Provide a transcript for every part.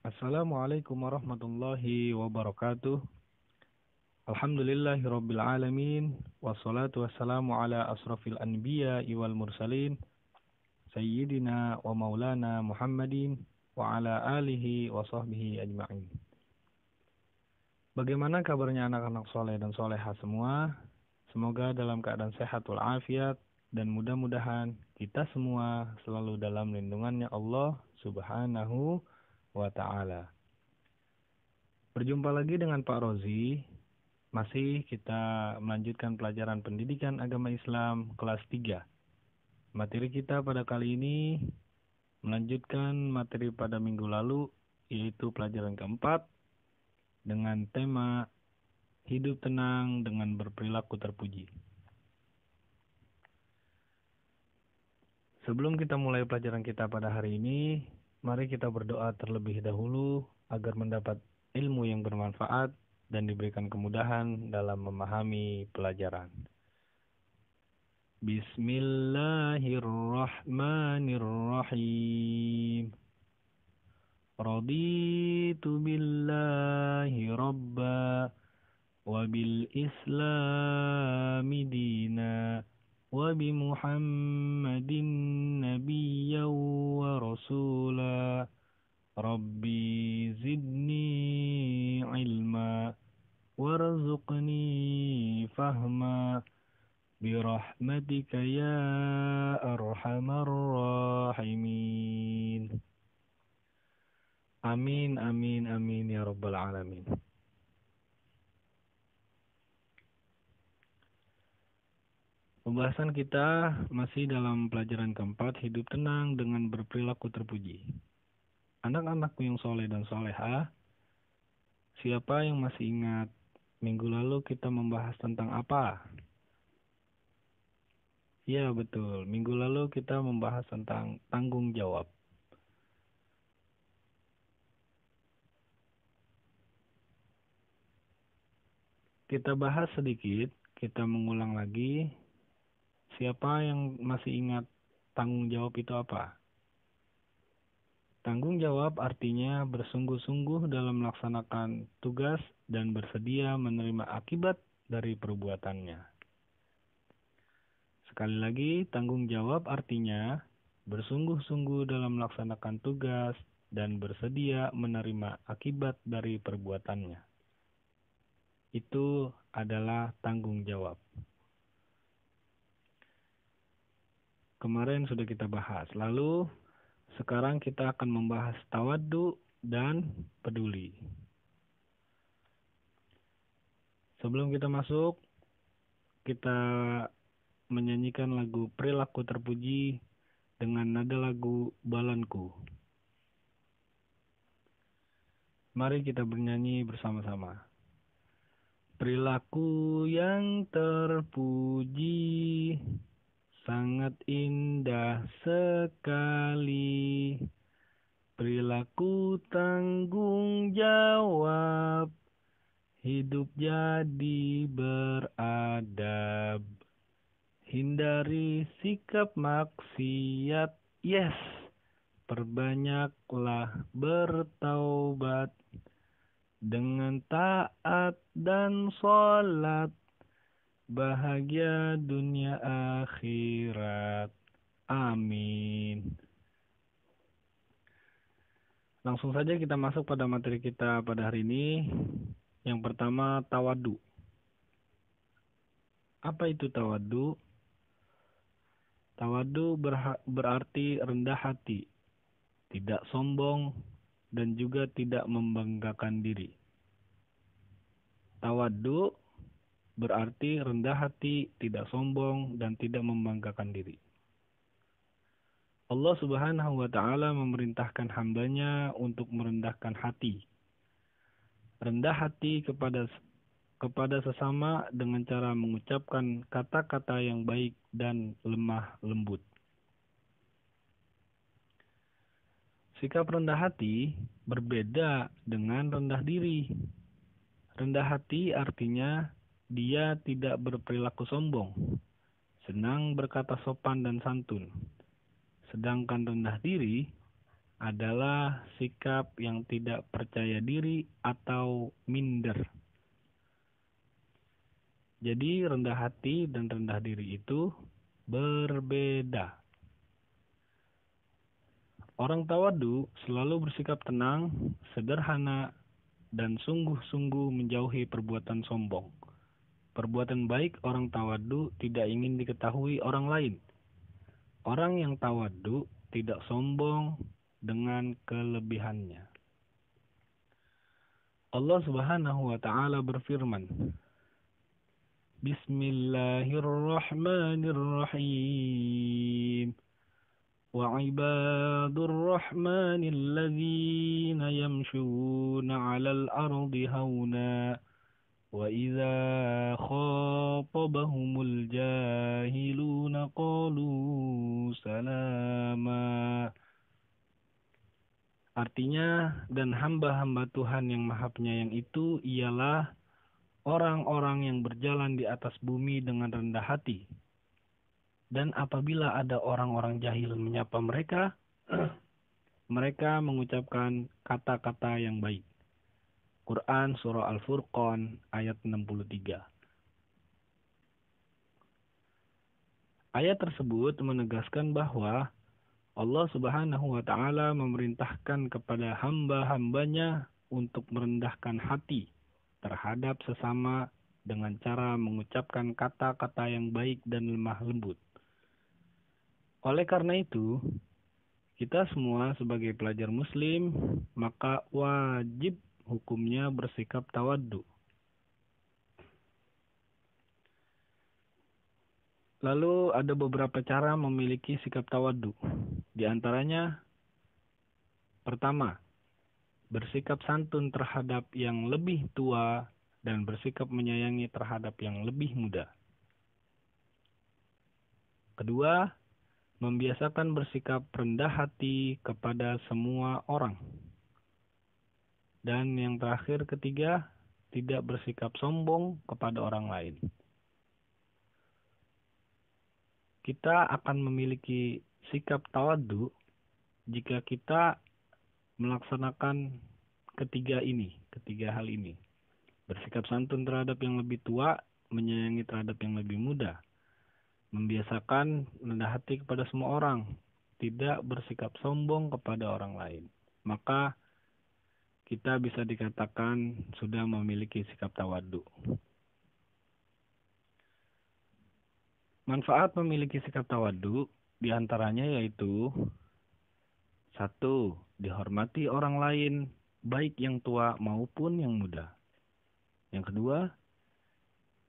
Assalamualaikum warahmatullahi wabarakatuh. Alhamdulillahirabbil alamin wassalatu wassalamu ala asrafil anbiya wal mursalin sayyidina wa maulana Muhammadin wa ala alihi wa sahbihi ajma'in. Bagaimana kabarnya anak-anak soleh dan soleha semua? Semoga dalam keadaan sehat walafiat dan mudah-mudahan kita semua selalu dalam lindungannya Allah Subhanahu wa ta'ala. Berjumpa lagi dengan Pak Rozi. Masih kita melanjutkan pelajaran pendidikan agama Islam kelas 3. Materi kita pada kali ini melanjutkan materi pada minggu lalu, yaitu pelajaran keempat dengan tema hidup tenang dengan berperilaku terpuji. Sebelum kita mulai pelajaran kita pada hari ini, mari kita berdoa terlebih dahulu agar mendapat ilmu yang bermanfaat dan diberikan kemudahan dalam memahami pelajaran. Bismillahirrahmanirrahim. Raditu billahi rabba wa bil islami dina wa bi muhammadin nabiyyan wa rasula. Rabbi zidni ilma warzuqni fahma birahmatika ya arhamar rahimin. Amin amin amin ya rabbal alamin. Pembahasan kita masih dalam pelajaran keempat, hidup tenang dengan berperilaku terpuji. Anak-anakku yang soleh dan soleha, siapa yang masih ingat minggu lalu kita membahas tentang apa? Ya betul, minggu lalu kita membahas tentang tanggung jawab. Kita bahas sedikit, kita mengulang lagi. Siapa yang masih ingat tanggung jawab itu apa? Tanggung jawab artinya bersungguh-sungguh dalam melaksanakan tugas dan bersedia menerima akibat dari perbuatannya. Sekali lagi, tanggung jawab artinya bersungguh-sungguh dalam melaksanakan tugas dan bersedia menerima akibat dari perbuatannya. Itu adalah tanggung jawab. Kemarin sudah kita bahas. Lalu sekarang kita akan membahas tawaddu dan peduli. Sebelum kita masuk, kita menyanyikan lagu Perilaku Terpuji dengan nada lagu Balanku. Mari kita bernyanyi bersama-sama. Perilaku yang terpuji sangat indah sekali. Perilaku tanggung jawab, hidup jadi beradab. Hindari sikap maksiat, yes. Perbanyaklah bertaubat dengan taat dan sholat. Bahagia dunia akhirat. Amin. Langsung saja kita masuk pada materi kita pada hari ini. Yang pertama, tawaddu. Apa itu tawaddu? Tawaddu berarti rendah hati, tidak sombong, dan juga tidak membanggakan diri. Tawaddu berarti rendah hati, tidak sombong, dan tidak membanggakan diri. Allah Subhanahu wa ta'ala memerintahkan hambanya untuk merendahkan hati. Rendah hati kepada sesama dengan cara mengucapkan kata-kata yang baik dan lemah lembut. Sikap rendah hati berbeda dengan rendah diri. Rendah hati artinya dia tidak berperilaku sombong, senang berkata sopan dan santun. Sedangkan rendah diri adalah sikap yang tidak percaya diri atau minder. Jadi rendah hati dan rendah diri itu berbeda. Orang tawadu selalu bersikap tenang, sederhana, dan sungguh-sungguh menjauhi perbuatan sombong. Perbuatan baik orang tawadu tidak ingin diketahui orang lain. Orang yang tawadu tidak sombong dengan kelebihannya. Allah Subhanahu wa taala berfirman, Bismillahirrahmanirrahim. وعباد الرحمن الذين يمشون على الأرض هونا وإذا خاطبهم الجاهلون قالوا سلاما. Artinya, dan hamba-hamba Tuhan yang Maha Penyayang itu ialah orang-orang yang berjalan di atas bumi dengan rendah hati. Dan apabila ada orang-orang jahil menyapa mereka, mereka mengucapkan kata-kata yang baik. Quran Surah Al-Furqan ayat 63. Ayat tersebut menegaskan bahwa Allah Subhanahu wa taala memerintahkan kepada hamba-hambanya untuk merendahkan hati terhadap sesama dengan cara mengucapkan kata-kata yang baik dan lemah lembut. Oleh karena itu, kita semua sebagai pelajar muslim, maka wajib hukumnya bersikap tawaddu. Lalu ada beberapa cara memiliki sikap tawaddu. Di antaranya, pertama, bersikap santun terhadap yang lebih tua dan bersikap menyayangi terhadap yang lebih muda. Kedua, membiasakan bersikap rendah hati kepada semua orang. Dan yang terakhir, ketiga, tidak bersikap sombong kepada orang lain. Kita akan memiliki sikap tawadhu jika kita melaksanakan ketiga hal ini. Bersikap santun terhadap yang lebih tua, menyayangi terhadap yang lebih muda. Membiasakan rendah hati kepada semua orang, tidak bersikap sombong kepada orang lain. Maka kita bisa dikatakan sudah memiliki sikap tawadhu. Manfaat memiliki sikap tawadhu diantaranya yaitu 1. Dihormati orang lain, baik yang tua maupun yang muda. Yang kedua,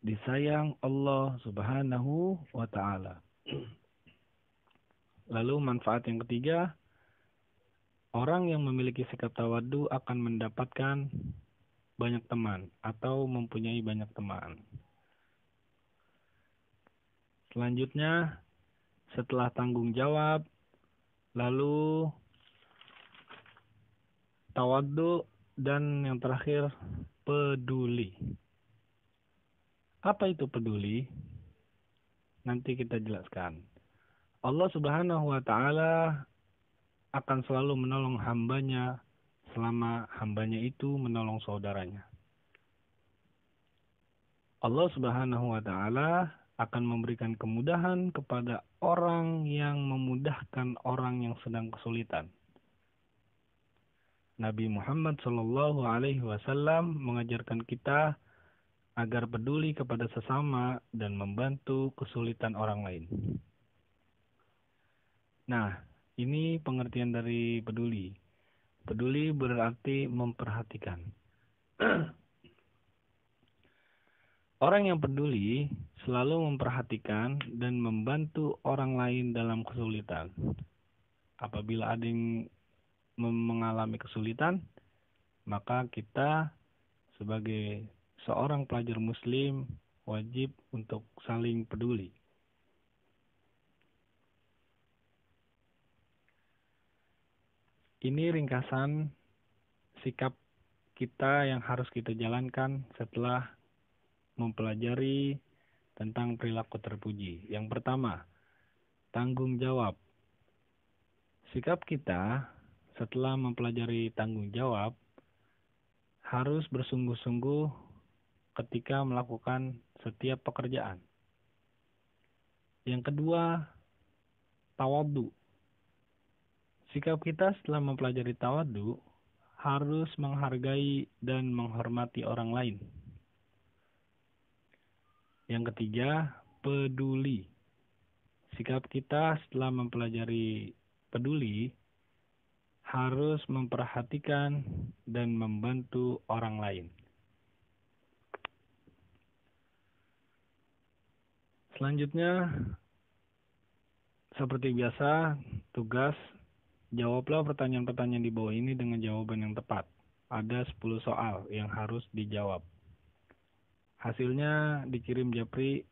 disayang Allah Subhanahu wa taala. Lalu manfaat yang ketiga, orang yang memiliki sikap tawadhu akan mendapatkan banyak teman atau mempunyai banyak teman. Selanjutnya, setelah tanggung jawab, lalu tawadhu, dan yang terakhir peduli. Apa itu peduli? Nanti kita jelaskan. Allah Subhanahu wa taala akan selalu menolong hambanya selama hambanya itu menolong saudaranya. Allah Subhanahu wa taala akan memberikan kemudahan kepada orang yang memudahkan orang yang sedang kesulitan. Nabi Muhammad Shallallahu Alaihi Wasallam mengajarkan kita agar peduli kepada sesama dan membantu kesulitan orang lain. Nah, ini pengertian dari peduli. Peduli berarti memperhatikan. Orang yang peduli selalu memperhatikan dan membantu orang lain dalam kesulitan. Apabila ada yang mengalami kesulitan, maka kita sebagai seorang pelajar muslim wajib untuk saling peduli. Ini ringkasan sikap kita yang harus kita jalankan setelah mempelajari tentang perilaku terpuji. Yang pertama, tanggung jawab. Sikap kita setelah mempelajari tanggung jawab, harus bersungguh-sungguh ketika melakukan setiap pekerjaan. Yang kedua, tawadhu. Sikap kita setelah mempelajari tawadhu harus menghargai dan menghormati orang lain. Yang ketiga, peduli. Sikap kita setelah mempelajari peduli harus memperhatikan dan membantu orang lain. Selanjutnya, seperti biasa, tugas jawablah pertanyaan-pertanyaan di bawah ini dengan jawaban yang tepat. Ada 10 soal yang harus dijawab. Hasilnya dikirim Japri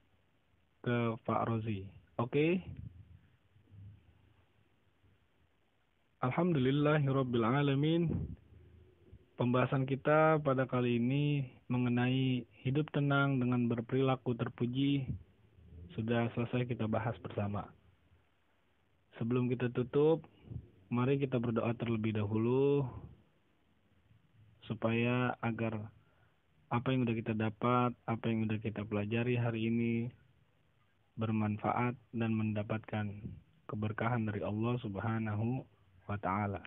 ke Pak Rozi. Oke? Alhamdulillahirrabbilalamin. Pembahasan kita pada kali ini mengenai hidup tenang dengan berperilaku terpuji sudah selesai kita bahas bersama. Sebelum kita tutup, mari kita berdoa terlebih dahulu supaya agar apa yang sudah kita dapat, apa yang sudah kita pelajari hari ini bermanfaat dan mendapatkan keberkahan dari Allah Subhanahu wa Ta'ala.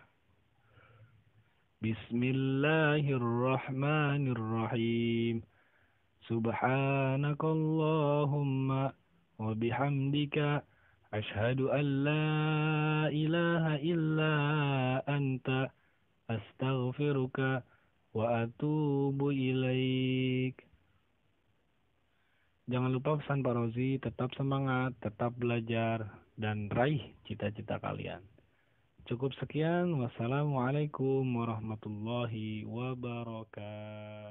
Bismillahirrahmanirrahim. Subhanakallahumma wa bihamdika asyhadu an la ilaha illa anta astaghfiruka wa atubu ilaik. Jangan lupa pesan Pak Rozi, tetap semangat, tetap belajar, dan raih cita-cita kalian. Cukup sekian. Wassalamualaikum warahmatullahi wabarakatuh.